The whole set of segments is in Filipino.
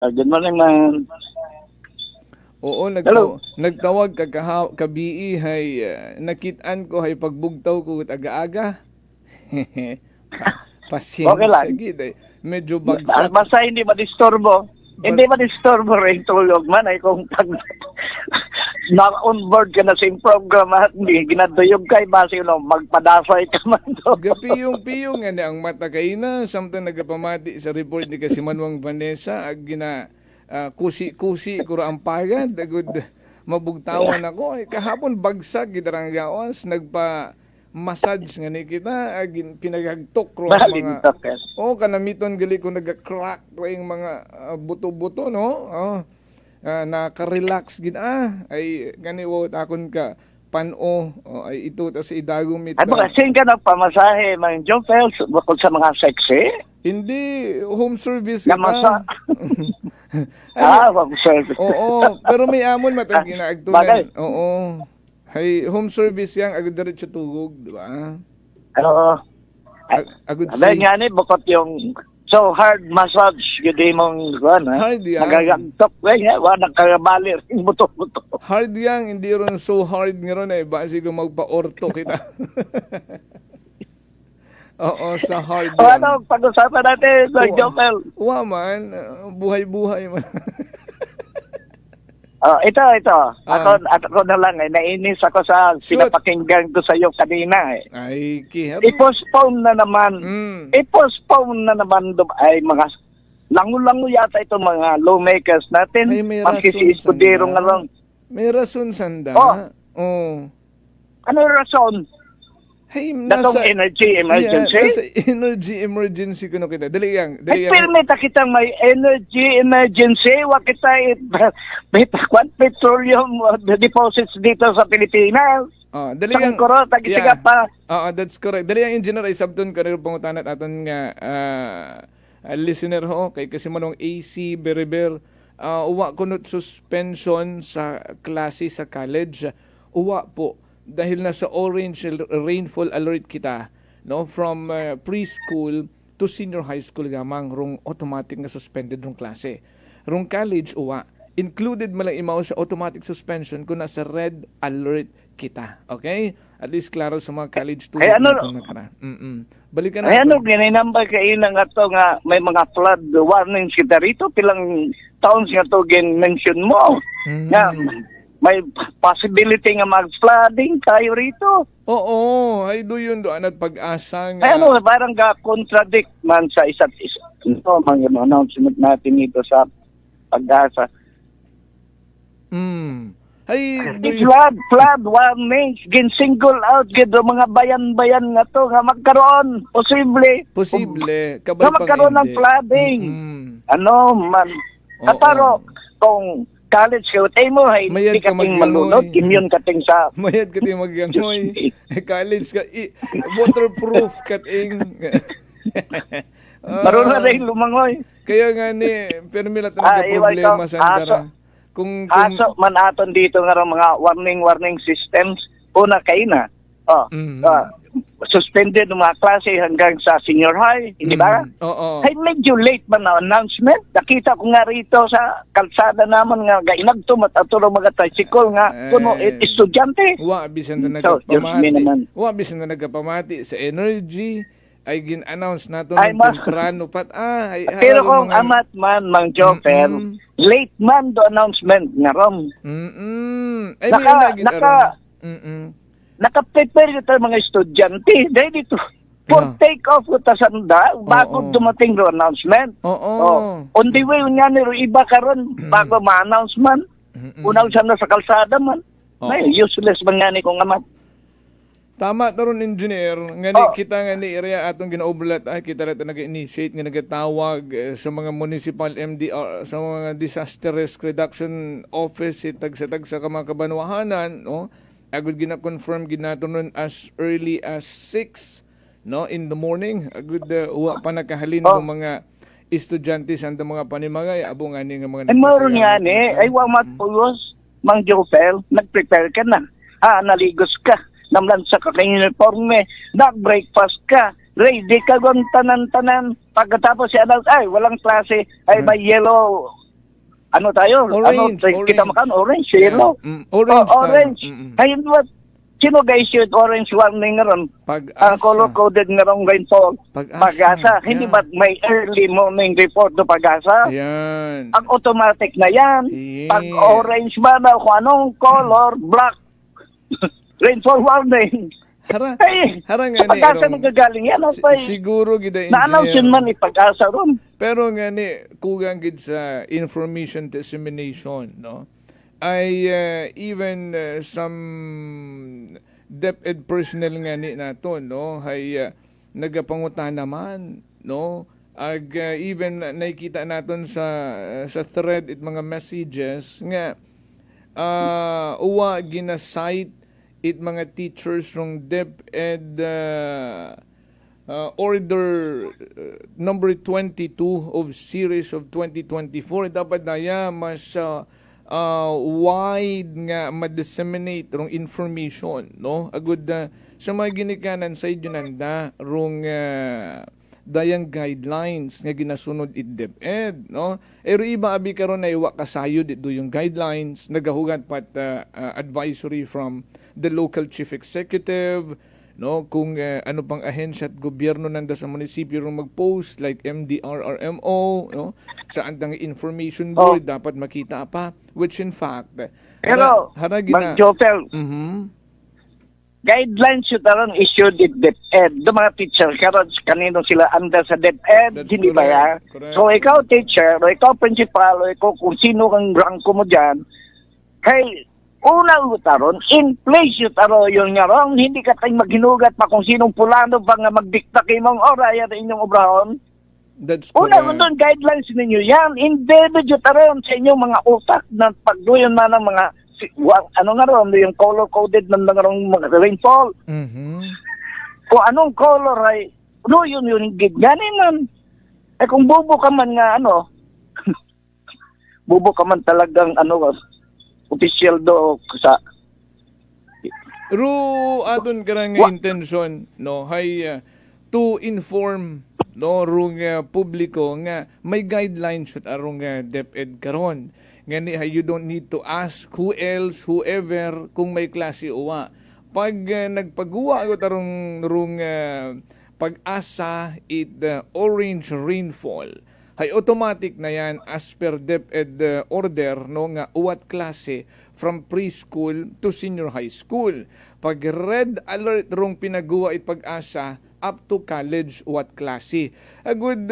Good morning, man. Oo, Hello. nagtawag ka kabii hay nakitaan ko hay pagbugtaw ko aga-aga. Okay Pasensya lang. gid ay medyo bagsak. Basta hindi madisturbo. Hindi Bas, madisturbo rin tulog man ay kung pag na-on board ka na sa program at hindi ginaduyog kay base magpadasay ka man to. gapiyong-piyong nga ang mata kay na samtang nagapamati sa report ni Kasimanwang Vanessa ag kusi-kusi ko ra ang pagad agud mabugtawan ako ay kahapon bagsak gid ang gawas nagpa massage nga ni kita ag pinagagtok ro ang mga Balintok ka. kanamiton gali ko naga-crack ko yung mga buto-buto no naka-relax gid ay ganiwo akon ka pano ay ito ta sa idagom Ay baka sin ka ng pamasahe, man Jopel, bukod sa mga sexy. hindi home service Namasa. ay, Home service. oo pero may amon matag Bagay. ginaagtunan oo hay home service yang agud diretso tugog di ba Oo. agud Abay safe nga ni, bukod yung so hard massage, gudi mong, hard yan nagagagtok, wala kagabali rin, buto-buto. hard yang hindi ron so hard nga ron basi ko magpa-orto kita oo sa hard O yang ano, pag-usapan natin, Oo. Jopel. Wa man, buhay-buhay man. Ito. Ako na lang, nainis ako sa Shoot. pinapakinggan ko sa iyo kanina. Ay, kihap. I-postpone na naman. I-postpone na naman ay mga lango-lango yata itong mga lawmakers natin. Ay, may rason Magsisi-iskudero sanda. nga lang. May rason sanda. Oh. Oh. Ano yung rason? Hey, Datong energy emergency? Yeah, nasa energy emergency kuno kita. Dali yang. Ay, permita kitang may energy emergency. Wa kita may petroleum deposits dito sa Pilipinas. Dali Sa yang. kuro, tagisiga pa. That's correct. Dali yang engineer ay sabton kanil pangutanat aton nga listener ho kay kasi manong AC Beriber uwa kunot suspension sa klase sa college. Uwa po dahil nasa orange rainfall alert kita no from preschool to senior high school gamang rong automatic na suspended rong klase. Rong college uwa included man lang imaw sa automatic suspension kung nasa red alert kita. Okay? At least klaro sa mga college student Ay, ano? Balikan Ay, natin. ano, ginanambay kayo na nga to nga may mga flood warnings kita rito. Pilang taon nga to mention mo. Nga, may possibility nga mag-flooding tayo rito. Oo, ay do yun doon at pag-asa nga. Ay, ano, parang contradict man sa isa't isa. Ito, mga announcement natin dito sa pag-asa. Ay, do yun. Flood warnings, gin-single out, gito mga bayan-bayan nga to, nga magkaroon, Posible. nga magkaroon ng flooding. Ano man, kataro, kung college ka, ay mo, ay Mayad hindi ka kating magyangoy. malunod, immune kating sa... Mayad ka ting magyangoy. College ka, waterproof kating. Marunong na rin lumangoy. Kaya nga ni, pero may lahat na problema sa andara. Kung Aso man aton dito nga rin mga warning systems, una kayo na. Suspended ng mga klase hanggang sa senior high, hindi ba? Oo. Ay medyo late man na announcement. Nakita ko nga rito sa kalsada naman nga gainagtumat at tulong mga tricycle nga kuno estudyante. Wa bisan na So, Diyos me naman. Wa bisan na nagapamati sa energy ay gin-announce nato Ay, ng temprano pat ay Pero kung amat man, Mang Joker, late man do announcement nga rom. Ay Naka-prepare ito mga estudyante. Dahil dito, for take off ko ta sanda, bago dumating do announcement. On the way, nga niro iba karon bago ma-announce man. Unang siya na sa kalsada man. May useless man nga ni kong amat. Tama taron engineer ngani kita ngani area atong ginaublat kita ra nag-initiate nga nagatawag sa mga municipal MDR sa mga disaster risk reduction office sa tagsa ka mga kabanwahanan no agud gina-confirm ginaton as early as 6 no in the morning agud wa pa nakahalin ng mga estudyante sa mga panimagay abo ngani nga mga ay maron nga ni ay wa matpuyos Mang Jopel nag-prepare ka na naligos ka namlansa ka kay uniforme, nag-breakfast ka, ready ka gon tanan-tanan. Pagkatapos si announce, ay, walang klase, ay may yellow ano tayo? Orange, Kita orange. makan orange, yellow. Orange. Orange. Mm-mm. Ngayon ba, sino guys yung orange warning nga ron? Pag-asa. Color-coded nga ron rainfall. Pag-asa. Hindi Yeah. ba may early morning report do Pag-asa? Yan. Ang automatic na yan. Yeah. Pag orange ba na kung anong color, black, rainfall warning. Ay, harang sa nga ni, Pag-asa Erong, nagagaling yan. siguro gida Na-announce yun man Pag-asa ron. Pero nga ni, kugang gid sa information dissemination, no? Ay even some DepEd personnel nga ni nato, no? Ay nagapangutan naman, no? Ag even nakikita naton sa thread it mga messages nga uwa gina-cite it mga teachers from DepEd order number 22 of series of 2024 dapat daya mas wide nga ma-disseminate rong information, no? Agud sa mga ginikanan sa idyo nanda rong dayang guidelines nga ginasunod it DepEd, no? Ero iba abi karon na iwa kasayo dito yung guidelines nagahugat pat advisory from the local chief executive, no, kung ano pang ahensya at gobyerno nanda sa munisipyo ron mag-post like MDRRMO, no, sa andang information board dapat makita pa, which in fact Pero Mang Jopel, guidelines yun taron issued it DepEd. Do mga teacher karon kanino sila under sa DepEd, That's hindi ba ya? correct. So ikaw teacher, o ikaw principal, o ikaw kung sino kang rangko mo diyan, kay una utaron, in place yung taro yung ngarong, hindi ka tayong maghinugat pa kung sinong pulano ba nga magdikta kayo mong oray at inyong obrahon. That's Una correct. mo doon, guidelines ninyo yan. Embedded yung taron sa inyong mga utak na pagduyon na ng mga, ano nga ron, yung color-coded ng mga rainfall. Kung anong color ay, yun yung gidganin man. Eh kung bubo ka man nga, bubo ka man talagang, official do sa aton karang intention, no, hay to inform, no, rung publiko nga may guidelines at arong DepEd karon. Ngani you don't need to ask whoever kung may klase uwa. Pag nagpagawa ko tarong rung Pag-asa it orange rainfall, hay automatic na yan as per DepEd order, no, nga uwat klase from preschool to senior high school. Pag red alert rong pinagawa it Pag-asa up to college uwat klase. Agud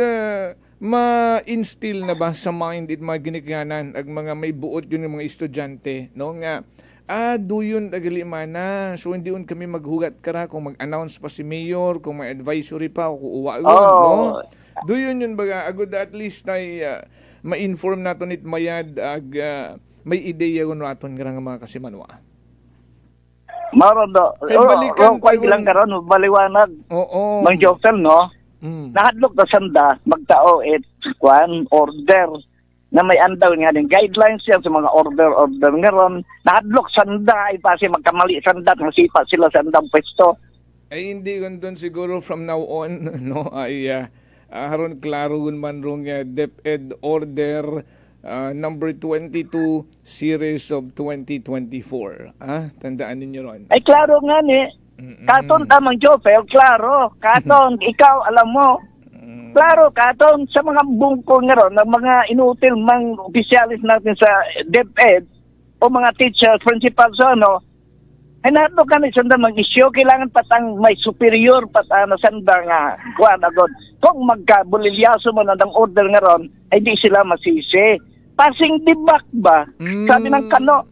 ma-instill na ba sa mind it mga ginikanan ag mga may buot yun yung mga estudyante, no, nga doon tagalimana. So hindi yun kami maghugat kara kung mag-announce pa si mayor, kung may advisory pa o kuuwa yun, no? Doon yun baga, agud at least ay ma-inform naton it mayad ag may ideya kung naton nga mga kasimanwa. Maron do. Balikan Kung bilang karon baliwanag. Oo. Mang Jopel, no? Nahadlok na sanda, magtao order na may andaw nga din guidelines yan sa mga order nga ron. Nahadlok sanda, ay pasi magkamali sanda, nasipa sila sa andang pwesto. Ay hindi doon siguro from now on, no, ay haron klaro man rong DepEd order number 22 series of 2024. Tandaan ninyo ron. Ay klaro nga ni. Katon tamang Jopel, klaro. Katon, ikaw alam mo. Klaro, katon sa mga bungkol nga ron, ng mga inutil mang opisyalis natin sa DepEd o mga teachers, principals, ay nato ka ni sanda mag-issue, kailangan patang may superior na sanda nga kuwan agad. Kung magkabulilyaso mo na ng order nga ron, ay di sila masisi. Passing debak ba? Sabi ng kano.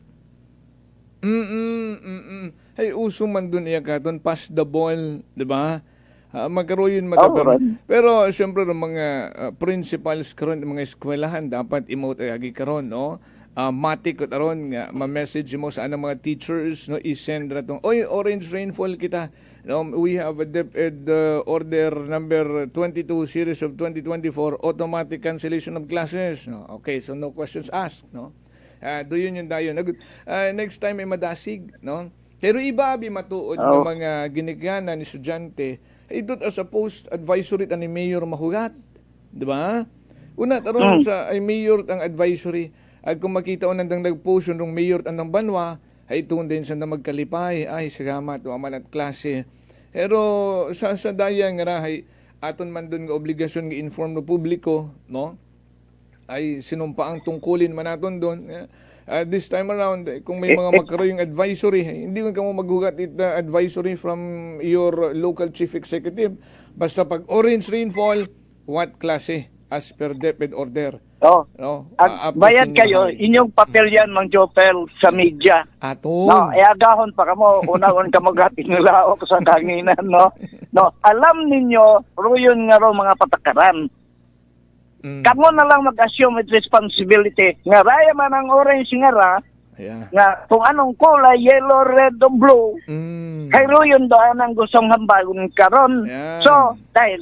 Ay uso man dun iya katon, pass the ball, di ba? Magkaroon magkaroon. Pero siyempre ng mga principals karon, mga eskwelahan dapat emote agi karon, no? Matik ko taron nga ma-message mo sa anang mga teachers, no, i-send ra tong orange rainfall kita, no, we have a DepEd order number 22 series of 2024 automatic cancellation of classes, no. Okay, so no questions asked, no. Do yun yung dayon. Next time ay madasig, no. Pero iba abi matuod ng mga ginigana ni estudyante ito as a post advisory ni mayor mahugat, di ba? Una taron sa ay mayor ang advisory At kung makita o nandang nag-post yung mayor ng Banwa, ay itong din sa na magkalipay, ay salamat, waman at klase. Pero sa daya nga rahay, aton man doon nga obligasyon nga inform no publiko, no? Ay sinumpa ang tungkulin man naton doon. This time around, kung may mga magkaroon yung advisory, hindi mo kamo maghugat advisory from your local chief executive. Basta pag orange rainfall, what klase? As per DepEd order. No? Bayad kayo, inyong papel yan, Mang Jopel, sa media. Ato. No, agahon pa kamo, una-un ka magating nila o sa kanginan, no? No, alam ninyo, ruyon nga ro mga patakaran. Kamo na lang mag-assume with responsibility. Nga raya man ang orange nga ra, nga kung anong kulay, yellow, red, o blue, kay ruyon doon ang gustong hambagon karon. So, dahil,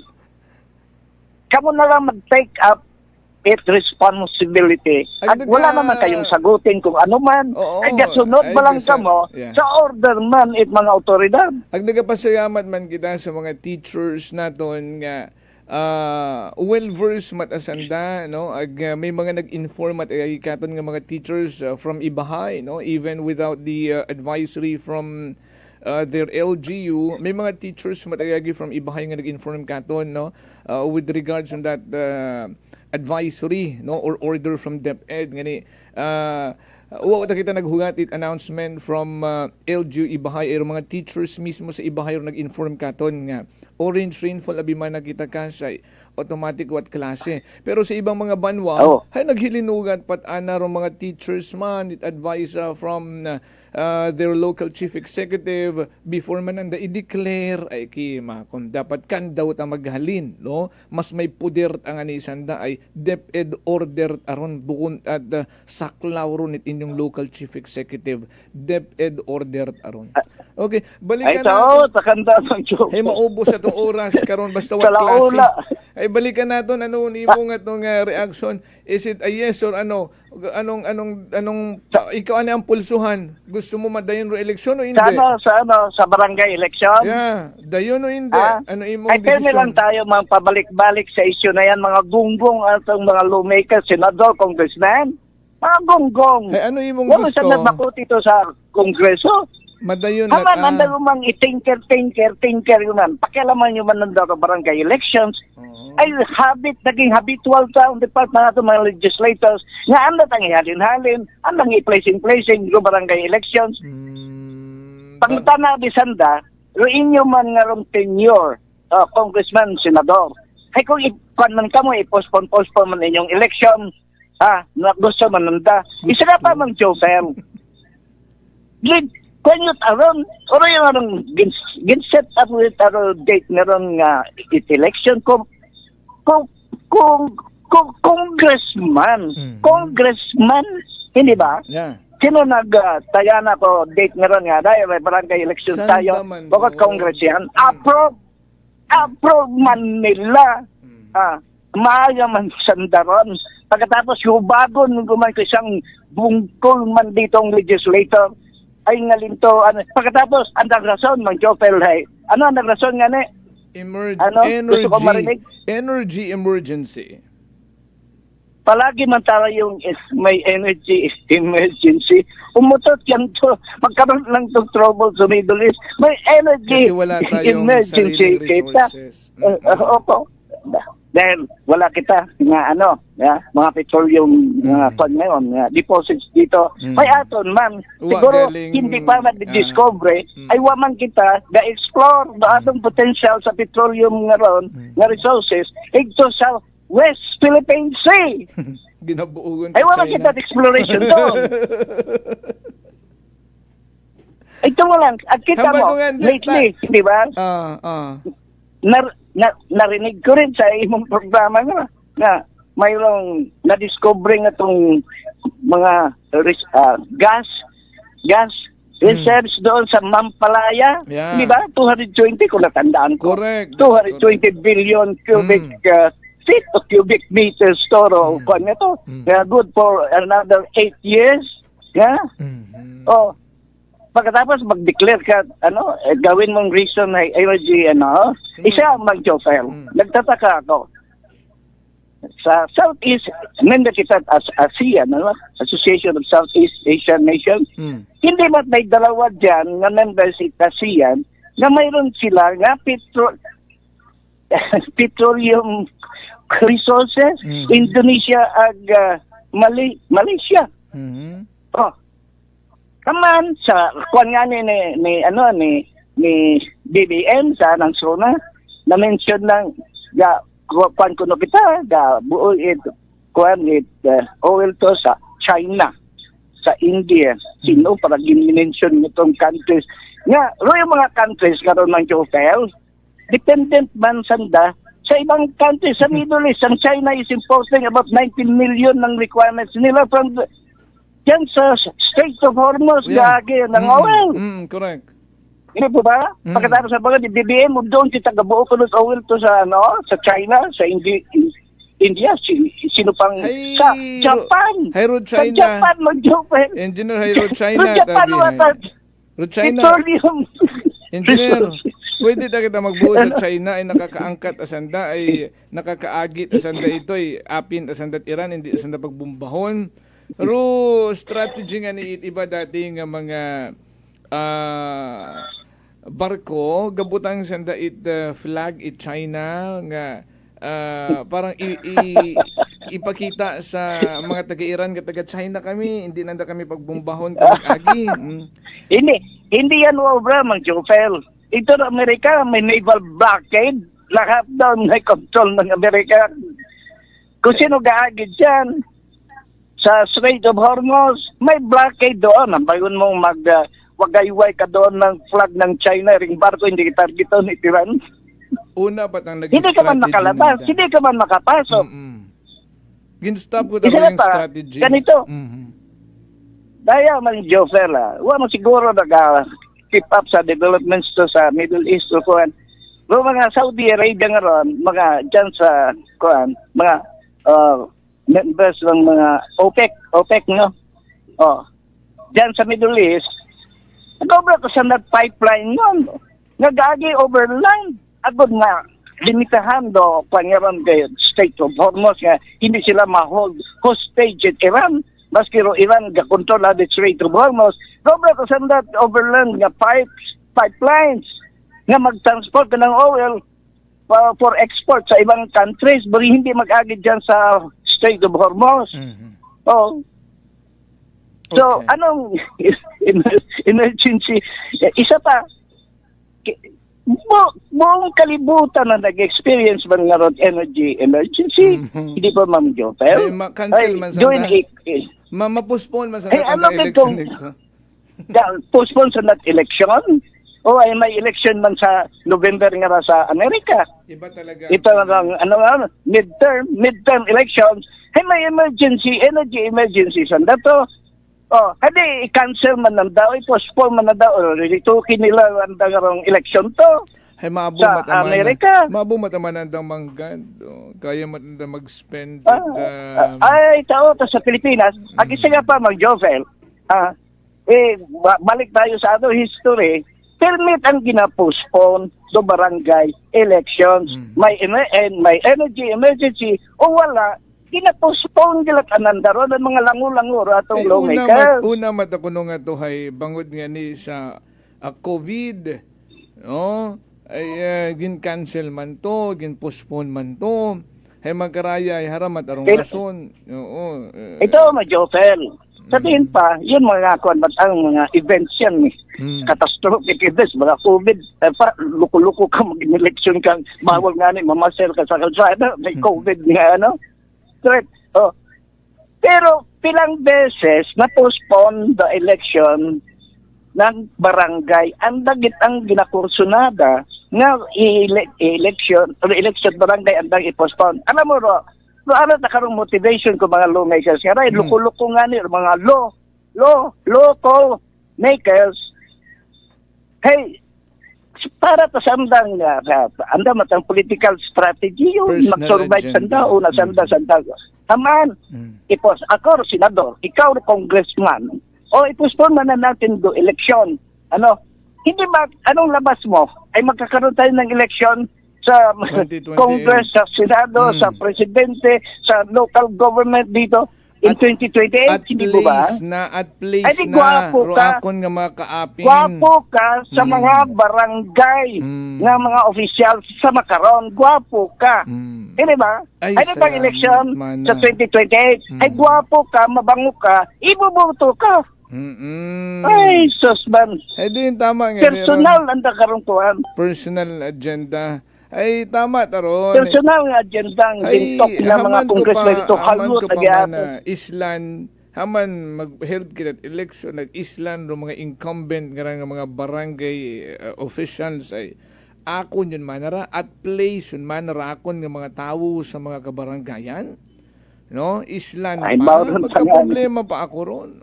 kamo na lang mag-take up its responsibility. At wala naman kayong sagutin kung ano man. Ay gasunod ba lang kamo sa order man it mga otoridad. Ang nagapasalamat man kita sa mga teachers naton nga well-versed matasanda, no? May mga nag-inform at katon nga mga teachers from Ibahay, no? Even without the advisory from their LGU, may mga teachers matagagi from Ibahay nga nag-inform katon, no? With regards on that advisory, no, or order from DepEd ngani wa kita naghugatit announcement from LGU Ibahay or mga teachers mismo sa Ibahay nag-inform katon nga orange rainfall abi man nakita ka sa automatic what klase. Pero sa ibang mga banwa ay naghilinugat pat ana ro mga teachers man it advice from their local chief executive before man anda i-declare ay kima kung dapat kan daw ta maghalin, no? Mas may puder ang ani sanda ay DepEd order aron bukod at saklaw ron it inyong local chief executive DepEd order aron. Okay, balikan natin. Takanda sang joke. Hey, maubos sa itong oras karon basta what klase. Ay balikan natin ano nimo nga itong reaction. Is it a yes or ano? Anong ikaw ano ang pulsuhan? Gusto mo madayon ro eleksyon o hindi? Sa barangay election? Yeah, dayon o hindi? Ano imong desisyon? Ay, pwede lang tayo pabalik-balik sa issue na yan, mga gunggong at mga lawmakers, senador, congressman. Mga gunggong. Ay, ano imong gusto? gusto? Wala siya nagbakuti ito sa kongreso. Madayon Haman, anda lumang tinker yun man. Pakialaman nyo man nanda ka barangay elections. Ay naging habitual ta ang department nato mga legislators nga anda tang ihalin-halin, andang i-placing yung barangay elections. Pangtana bisanda, ro inyo man nga rong tenure, congressman, senador. Ay kung ikuan man kamo, i-postpone man inyong election, na gusto man nanda. Isa ka pa mang Jopel. Kung yun aron, oro yung arong gin-set up with aro date meron nga election kung congressman, hindi ba? Yeah. Sino nagtaya na ko date meron nga dahil may barangay election tayo, bakit congress yan? Approve man nila. Maaga man sandaron. Pagkatapos hubagon guman ko isang bungkol man ditong legislator. Ay ngalinto, pagkatapos, ang rason, Mang Jopel, ano ang rason nga ni? Energy emergency. Palagi man tayo yung may energy emergency. Umutot yan to, magkaroon lang itong trouble sa Middle East. May energy kasi wala tayong emergency kita. Opo. Dahil wala kita nga mga petroleum ngayon, deposits dito. May aton man, siguro hindi pa na-discover, ay waman kita na-explore ba atong potential sa petroleum nga resources ito sa West Philippine Sea. Ginabuugan ay waman kita exploration doon. Ito mo lang, at kita mo, lately, di ba? Narinig ko rin sa imong programa nga mayroong na-discover nga itong mga gas reserves doon sa Mampalaya. Yeah. Di ba? 220 kung natandaan ko. Correct. 220 billion cubic feet o cubic meters store o kung ito. Good for another 8 years. Yeah? Pagkatapos mag-declare ka, gawin mong reason na energy, isa Mang Jopel. Nagtataka ako. sa Southeast, member kita as ASEAN, ano? Association of Southeast Asian Nations. Hindi ba't may dalawa dyan na members sa ASEAN na mayroon sila nga petroleum resources, Indonesia ag Malaysia. Oh. Kaman sa kuan nga ni BBM sa nang sona na mention lang ga kuan kuno kita ga buo kuan oil to sa China, sa India. Sino para gi-mention nitong countries nga yung mga countries karon ng Jofel dependent man sanda sa ibang countries sa Middle East. Ang China is importing about 19 million ng requirements nila from yan sa Strait of Hormuz, gagi ng oil. Correct. Hindi po ba? Pagkatapos sa mga BBM, doon si tagabuo ko ng oil to sa sa China, sa India, sino pang sa Japan. Hey, Road China. Sa Japan, mag-Japan. Engineer, hey, Road China. Sa Japan, Road China. Petroleum. Engineer, pwede ta kita magbuo sa China ay nakakaangkat asanda ay nakakaagit asanda ito ay apin asanda Iran hindi asanda pagbumbahon. Pero strategy nga ni iba dati nga mga barko gabutang sanda flag China nga parang ipakita sa mga taga-Iran nga taga-China kami, hindi nanda kami pagbumbahon agi. Hindi yan obra mang Jofel. Ito na Amerika may naval blockade, lahat doon may control ng Amerika. Kung sino gaagid dyan sa Strait of Hormuz, may blockade doon. Bayon mong wagayway ka doon ng flag ng China, ring barko hindi targeton ni Iran. Una pa ang naging hindi ka man makalabas, hindi ka man makapasok. Ginstop ko talaga yung strategy. Ganito. Daya man Jofela, wala siguro keep up sa developments to sa Middle East o kuan. Mga Saudi Arabia nga ron, mga dyan sa kuan, mga members ng mga OPEC no? Oh. Dyan sa Middle East, nagobra ko sa pipeline yun. Nagagi overland. Agod nga, limitahan do pangyarang kay Strait of Hormuz nga hindi sila ma-hold hostage at Iran. Maski ro Iran ga-control the Strait of Hormuz. Nagobra ko sa overland nga pipelines nga mag-transport ka ng oil for export sa ibang countries. Bari hindi mag-agid dyan sa Strait of Hormuz. Oh. So, anong emergency? Isa pa, buong kalibutan na nag-experience man nga ron energy emergency. Hindi pa Ma'am Jofel? Cancel man sa ma-postpone man sa election nito. Postpone sa that election? O ay may election man sa November nga sa Amerika. Iba talaga. Ito lang, midterm elections. Ay may energy emergency sa dato. Oh, hindi i-cancel man na daw, i-postpone man na daw, o ritukin nila ang darong election to. Ay, sa Amerika. Mabumataman ang manggad. Kaya matanda mag-spend. Ay, tao sa Pilipinas. Isa nga pa, Mag-Jovel. Balik tayo sa history. Permit ang gina-postpone do barangay elections. May energy emergency o wala. Gina-postpone nila kanandaro ng mga lango-lango atong lawmakers. Una matakuno nga to hay bangod nga ni sa COVID. No? Ay gin-cancel man to, gin-postpone man to. Hay magkaraya ay haramat arong rason. Oo. Ito Jofel. Sabihin pa, yun mga ang mga events yan catastrophic events, mga COVID, luko-luko ka mag-election kang bawal nga ni mamasel ka sa kalsada, may COVID nga Correct. Oh. Pero pilang beses na-postpone the election ng barangay. Ang dagit ang ginakursunada nga election barangay ang i-postpone. Alam mo ro, ano na karong motivation ko mga lawmakers nga rin, luko-luko nga ni mga local makers. Hey, para ta sandang anda matang political strategy yun mag-survive sanda o na sanda taman ipos ako senador ikaw congressman o ipostpone man na natin do election hindi ba anong labas mo ay magkakaroon tayo ng election sa 2028. Congress, sa Senado, sa Presidente, sa local government dito in 2028, At hindi mo ba? at place Ay, di na gwapo ka. roakon nga mga kaapin. Gwapo ka sa mga barangay nga mga opisyal sa Makaron. Gwapo ka. Hindi ba? Ay, Ay, di bang salamat, eleksyon mana. sa 2028? Ay, gwapo ka, mabango ka, ibuboto ka. Ay, susman. Eh din, tama nga. Personal ang karungkuhan. Personal agenda. Ay, tama taron. Personal nga agenda ang gintok na mga congressman ito. haman ko Halut pa lagi man ato. islan, haman mag-help kita election, nag-islan ro mga incumbent nga mga barangay officials ay akon yun manara at place yun manara akon nga mga tawo sa mga kabaranggayan. No? Islan Ay, pa. mauron pa nga. Magka-problema pa ako ron.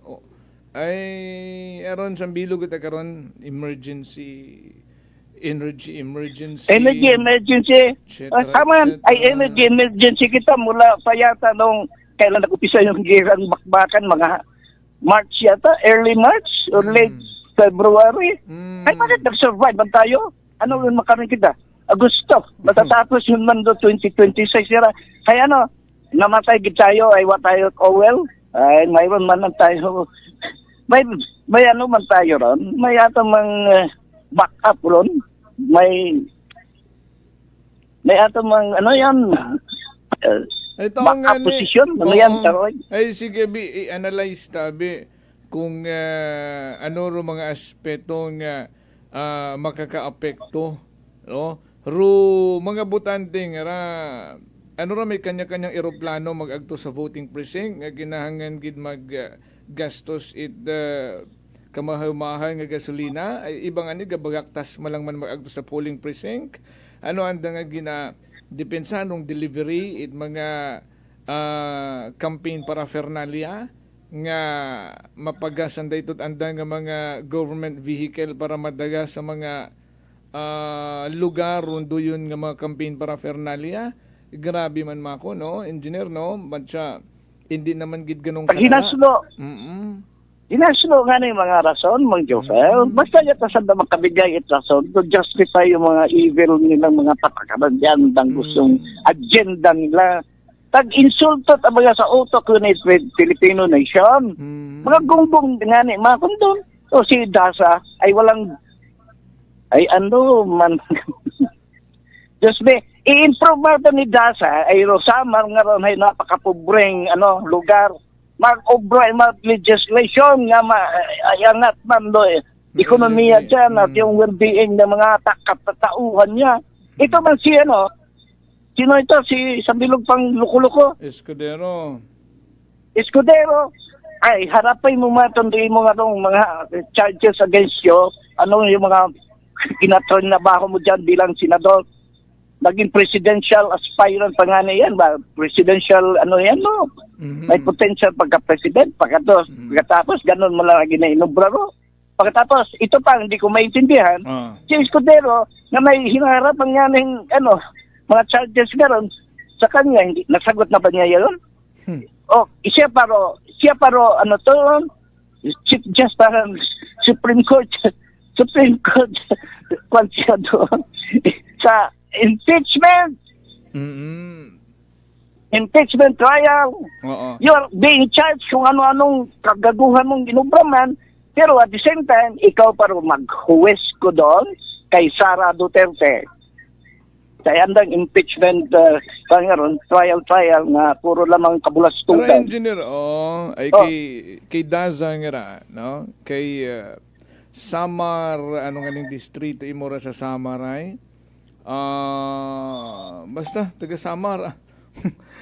Ay, aron sa bilog ito karon energy emergency. Energy emergency. Kaman, ay energy emergency kita mula pa yata nung kailan nag-upisa yung girang bakbakan, mga March yata, early March or late February. Ay, bakit nag-survive man tayo? Ano yung makaroon kita? Agosto. Matatapos yun man do 2026 yara. Kaya ano, namatay gid tayo, ay wa tayo well. Ay, mayroon man lang tayo. May ano man tayo ron. May ato mang backup ron. May ato mang ano yan, backup position. Ano yan, Karoy? Ay, sige, i-analyze tabi kung ano ro mga aspeto nga makaka-apekto. No? Ro mga butante nga ano ra may kanya-kanyang eroplano mag-agto sa voting precinct nga ginahangan gid gastos it kamahal-mahal nga gasolina ay ibang ani gabagaktas malang man mag-agto sa polling precinct. Ano anda nga depensa nung delivery it mga campaign paraphernalia nga mapagasan daytot anda nga mga government vehicle para madaga sa mga lugar rundo yun nga mga campaign paraphernalia. Grabe man mako, no? Engineer, no? Bansya, hindi naman gid ganong Pag hinaslo, hinaslo nga na yung mga rason, mga Jofel. Basta yata sa makabigay it rason to justify yung mga evil nilang mga patakaran dyan ng gustong agenda nila. Tag-insulto tabaga sa utok yun Filipino nation. Mga gungbong nga ni, mga kundon. O si Dasa ay walang, ay ano man, just be, i-improve natin ni Dasa ay Rosamar nga ron ay napakapobreng lugar. Mag-obra legislation nga ayangat man do ekonomiya dyan at yung well-being ng mga katauhan niya. Ito man si sino ito? Si Sambilog pang luko-luko? Escudero. Ay, harapin mo matundiin mo nga itong mga charges against you. Ano yung mga kinatrabaho mo dyan bilang senador? Naging presidential aspirant pa nga na yan ba? Presidential yan no? May potential pagka-president. Pagkatapos, ganun mo lang ginainumbra ro. Pagkatapos, ito pa, hindi ko maintindihan. Si Escudero, na may hinarap ang yaning, mga charges garon sa kanya, hindi, nasagot na ba niya yun? Siya paro, Chief Justice, Supreme Court, kwan siya doon. Sa impeachment trial. You're being charged kung ano-anong kagaguhan mong ginubraman, pero at the same time, ikaw paro maghuwes ko doon kay Sara Duterte. Kaya andang impeachment trial nga puro lamang kabulastugan. Pero engineer, ay kay Daza nga no? Kay Samar, ano nga ning distrito imora sa Samar ay? Basta, taga Samar.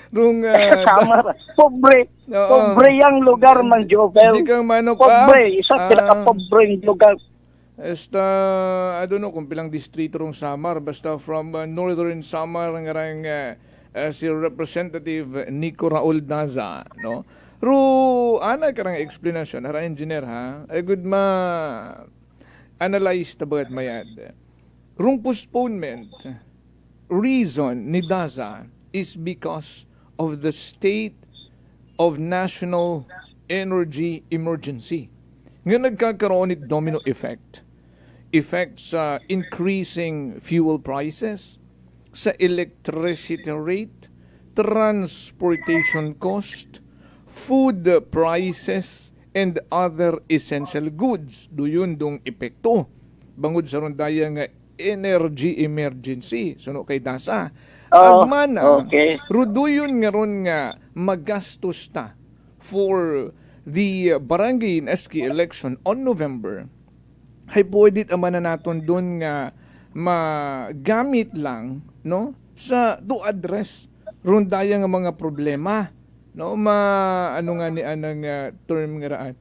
Rung, Samar. Pobre yung lugar man, Jovel. Hindi kang manok. Pobre. Isa pinaka-pobre yung lugar. Basta, I don't know kung pilang distrito rong Samar. Basta from northern Samar, ngarang si Representative Nico Raul Daza, no? Ana karang explanation, hara engineer ha? Ay good analyze tabagat mayad. Rung postponement, reason ni Daza is because of the state of national energy emergency. Ngayon nagkakaroon ni domino effect. Effect sa increasing fuel prices, sa electricity rate, transportation cost, food prices, and other essential goods. Doon dong epekto. Bangod sa rondaya nga energy emergency. Suno kay Dasa. Agmana, okay. ruduyon nga ron nga magastos ta for the barangay and SK election on November. Hay pwede naman na naton doon nga magamit lang no sa to address rondaya nga mga problema no ano nga ni anang term nga raan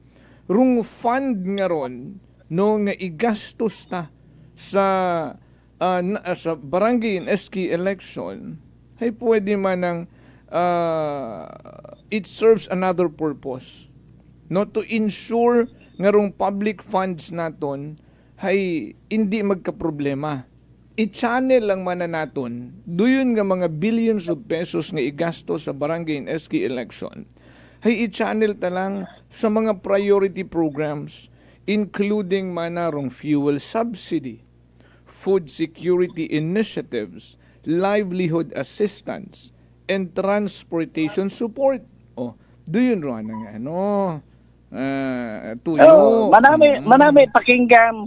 rung fund nga ron no nga igastos ta sa sa barangay and SK election hay pwede man ng it serves another purpose no to ensure nga rong public funds naton hay hindi magka-problema. I-channel lang man na naton doon nga mga billions of pesos nga igasto sa barangay and SK election. Hay i-channel ta lang sa mga priority programs including man na rong fuel subsidy, food security initiatives, livelihood assistance, and transportation support. Oh, doon ro nga ano tuyo. Manami pakinggan,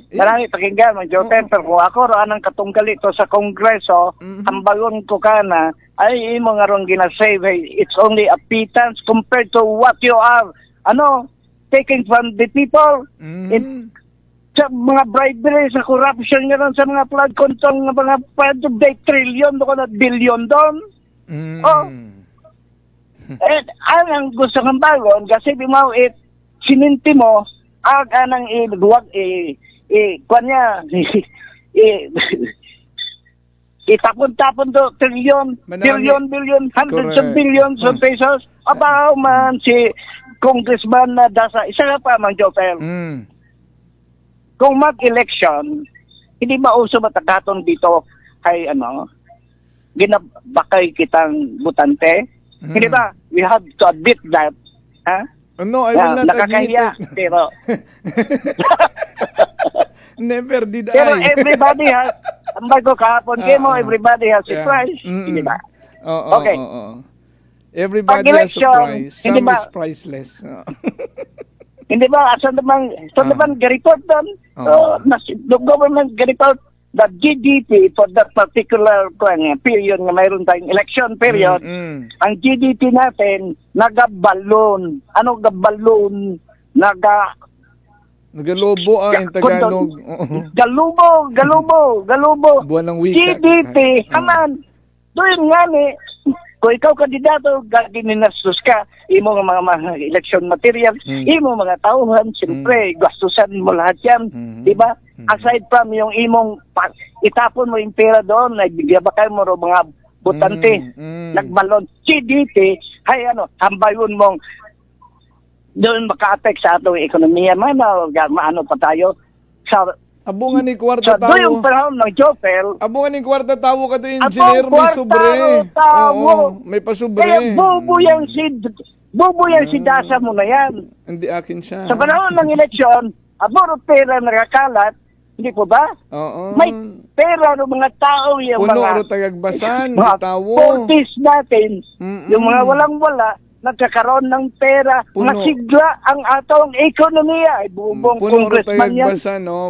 Mang Joten, pero kung ako ro anang katunggali to sa Kongreso, hambagon ko kana, ay imo nga rong ginasave, it's only a pittance compared to what you are, taking from the people. Sa mga bribery, sa corruption nga ron, sa mga flood control, nga mga 5 trillion, doon na billion doon. Ang gusto ng bagon, kasi di mo sininti mo anang duwag kanya itapon-tapon do trillion, billion, hundreds of billions of pesos. Abaw man si Congressman na Dasa. Isa nga pa, Mang Joper. Kung mag-election, hindi mauso matagaton dito kay ginabakay kitang butante. Hindi ba? We have to admit that. Ha? No, I will not nakakahiya, admit it. Pero never did pero I. everybody has, ang bago kahapon mo, everybody has a price. Hindi ba? Okay. Everybody Pag has a election, price. Some hindi ba? is priceless. Hindi ba? Saan naman ga-report doon? The government ga-report the GDP for that particular period na mayroon tayong election period. Ang GDP natin, nagabalon. Ano gabalon? Nagalobo in Tagalog. Galubo. Buwan ng wika. GDP, aman. Doon nga ni, kung ikaw kandidato, gininastos ka, imo mga election materials, imo mga tauhan, siyempre, gastusan mo lahat yan. Diba? Aside from yung imong, itapon mo yung pera doon, nagbigabakay mo ro mga butante, nagbalon. GDP, hay hambayon mong, doon maka-affect sa atong ekonomiya man, maano pa tayo, sa abungan ni kwarta tawo. Sa doyong panahon ng Jopel. Abungan ni kwarta tawo ka to engineer, may sobre. May pasubre. Kaya bobo yan si Dasa mo na yan. Hindi akin siya. Sa panahon ng eleksyon, aboro pera nakakalat, hindi po ba? Oo. May pera ng mga tao, yung puno mga ro tagagbasan, mga tawo. forties natin, yung mga walang-wala, nagkakaroon ng pera, masigla ang atong ekonomiya. Ay bubong congressman yan.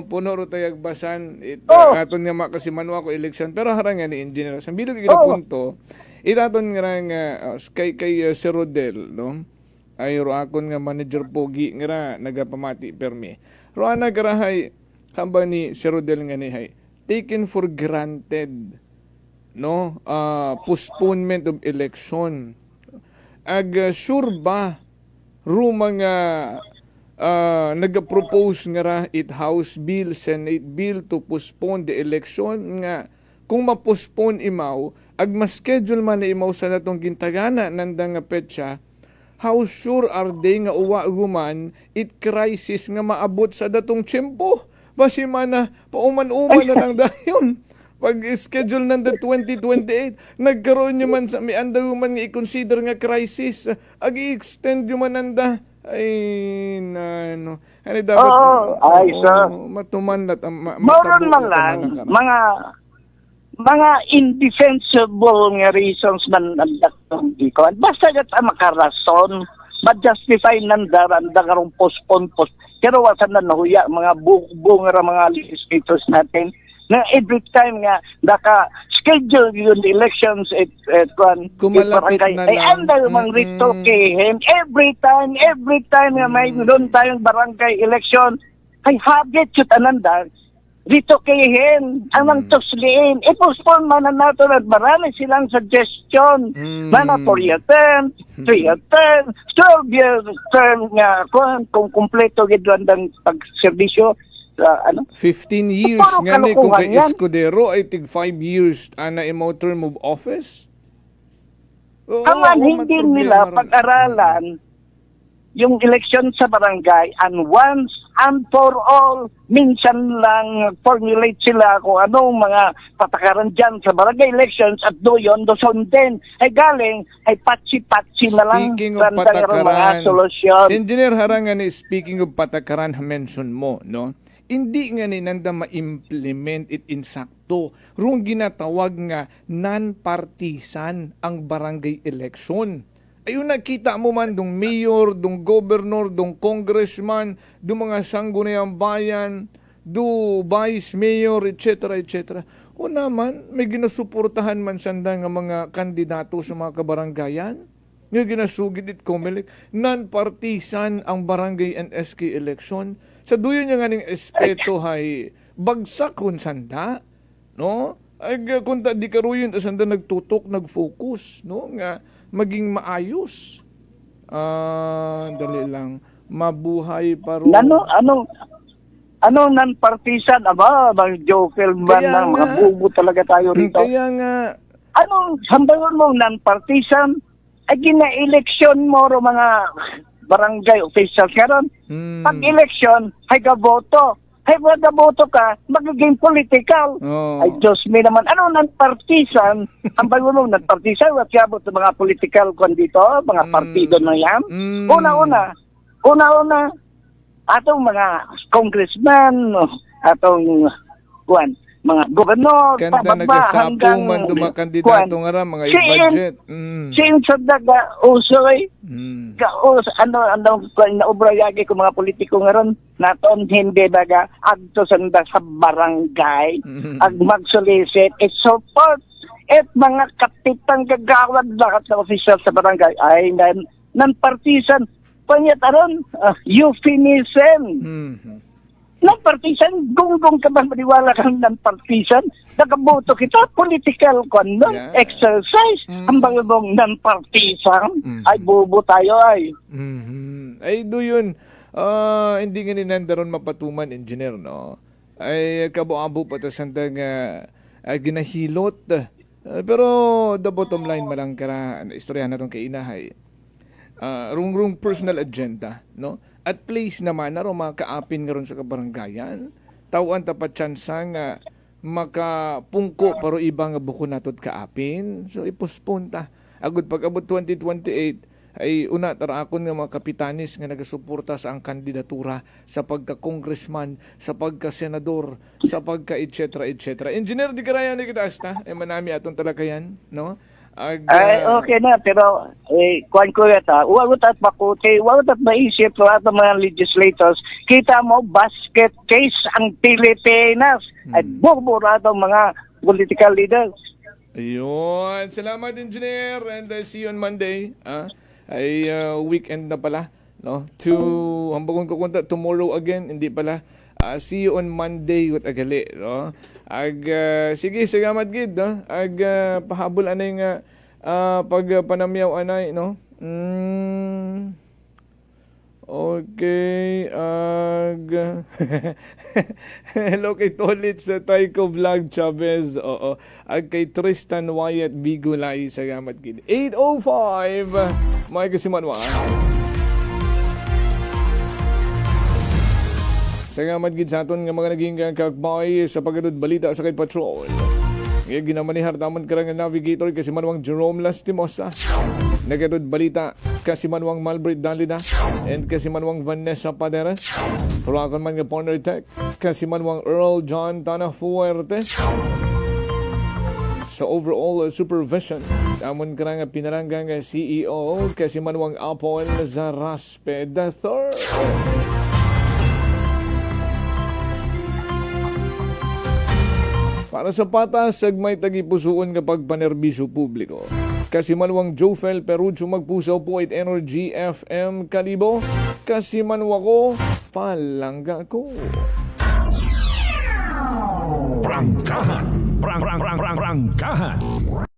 Puno ro tayagbasan. Aton nga kasi manwa ko election. Pero harang nga ni engineer. Sa bilog yung punto, itaton nga kay Sir Rodel, no? Ay ro akon nga manager pogi nga nagapamati permi. Ro ana garahay kamba ni Sir Rodel nga ni hay taken for granted, no? Postponement of election. Sure ba mga nag-propose nga it House Bill, Senate Bill to postpone the election nga kung ma-postpone imaw mas schedule man na imaw sa natong gintagana nanda nga petsa, how sure are they nga uwa guman it crisis nga maabot sa datong tiyempo? Basi man na pauman-uman na lang dayon. Pag schedule nanda 2028, nagkaroon nyo man sa may anda man nga i-consider nga crisis, ag-i-extend nyo man nanda. Ay, ano dapat sir. matuman at Moron man lang, mga mga indefensible nga reasons man ang daktong ikaw. Basta gat ang makarason, ma-justify nandaran da karong postpone. Pero wasa na nahuya mga bukbong nga mga legislators natin na every time nga schedule yun the elections kumalapit na ay lang. anday mang rito kay every time nga may doon tayong barangay election ay habit yun ananda dito kayin, ang tusliin. Ipostpone man na nato at marami silang suggestion. Mana 4-year term, 3-year term, 12-year term nga kung kumpleto gidwan ng pagserbisyo. 15 years nga ni kung kay Escudero ay tig 5 years ana imo term of office. Ang hindi nila pag-aralan yung election sa barangay and once and for all, minsan lang formulate sila kung anong mga patakaran dyan sa barangay elections at doon din ay galing ay patsi-patsi na lang speaking of patakaran, mga solusyon. Engineer Harangan, speaking of patakaran, mention mo, no? Hindi nga ni nanda ma-implement it insakto. Rung ginatawag nga non-partisan ang barangay election. Ayun, nakita mo man dong mayor, dong governor, dong congressman, dong mga sangguniang bayan, do vice mayor, etc. etc. O naman, may ginasuportahan man sanda nga mga kandidato sa mga kabaranggayan. Nga ginasugid it Comelec, non-partisan ang barangay and SK election. Sa duyo niya nga ning espeto hay bagsak kun sanda, no? Ay kung di karuyon sanda nagtutok, nag-focus, no? Nga maging maayos. Dali lang. Mabuhay paro. Ano non-partisan? Aba, bang joker man na mga bubo talaga tayo rito. Kaya nga. Anong sambayon mo non-partisan? Ay gina-eleksyon mo ro mga barangay officials karon. Pag-eleksyon, ay gaboto. Ay gaboto ka, magiging political. Ay Diyos me naman. Ano non-partisan? Ang bago mo non-partisan, what yabot ng mga political kon dito, mga partido na yan. Una-una, atong mga congressman, atong mga gobernador, kanta nagasapo man do mga kandidato nga ra mga budget. Sin sa daga usoy. Ano naubrayagi ko mga politiko nga ron naton hindi daga adto sa barangay ag mag-solicit it support et mga kapitang gagawad lahat ng official sa barangay ay non-partisan panyat aron euphemism. Non-partisan, gunggong ka ba maniwala kang non-partisan? Nakaboto kita, political exercise. Ang bagong non-partisan, ay bubo tayo ay. Ay do yun, hindi nga ninandaron mapatuman, engineer, no? Ay kabo-abo pa ta sanda nga ginahilot. Pero the bottom line malang kara, istorya na itong kainahay. Rung personal agenda, no? At place naman na ro mga kaapin nga ron sa kabaranggayan. Tawan tapat tsansa nga makapungko pero iba nga buko natot kaapin. So ipospon ta. Agud pag abot 2028 ay una tarakon nga mga kapitanis nga nagasuporta sa ang kandidatura sa pagka-congressman, sa pagka-senador, sa pagka etc. etc. Engineer di karaya ni kita asta. Ay manami atong talakayan, no? Okay na, pero kuhan ko yata, huwag at makuti, huwag at maisip sa lahat ng mga legislators, kita mo, basket case ang Pilipinas at buburadong mga political leaders. Ayun, salamat engineer and see you on Monday. Ay weekend na pala, no? Hambakon ko kunta tomorrow again, hindi pala. See you on Monday with agali, no? Sige, salamat gid, no? Pahabol anay nga pag panamyaw anay, no? Okay, hello kay Tolit sa Taiko Vlog Chavez, oo. Kay Tristan Wyatt Bigulay, salamat gid. 8:05, may kasimanwa. Salamat gid sa aton nga mga naging kakbay sa pagkatod balita sa Kay Patrol. Ngayon ginamanihar tamon karang navigator kasi manwang Jerome Lastimosa. Nagatod balita kasi manwang Malbrit Dalida and kasi manwang Vanessa Paderas. Turakon man nga partner tech kasi manwang Earl John Tana Fuerte. sa overall supervision. Amon ka nga pinaranggang CEO kasi manuang Apol Zaraspe III. Para sa patas, sagmay tagipusuon kapag panerbiso publiko. Kasi manuang Jofel Perucho magpusaw po at Energy FM Kalibo. Kasi manuwa ko, palangga ko. Prangkahan. Prangkahan.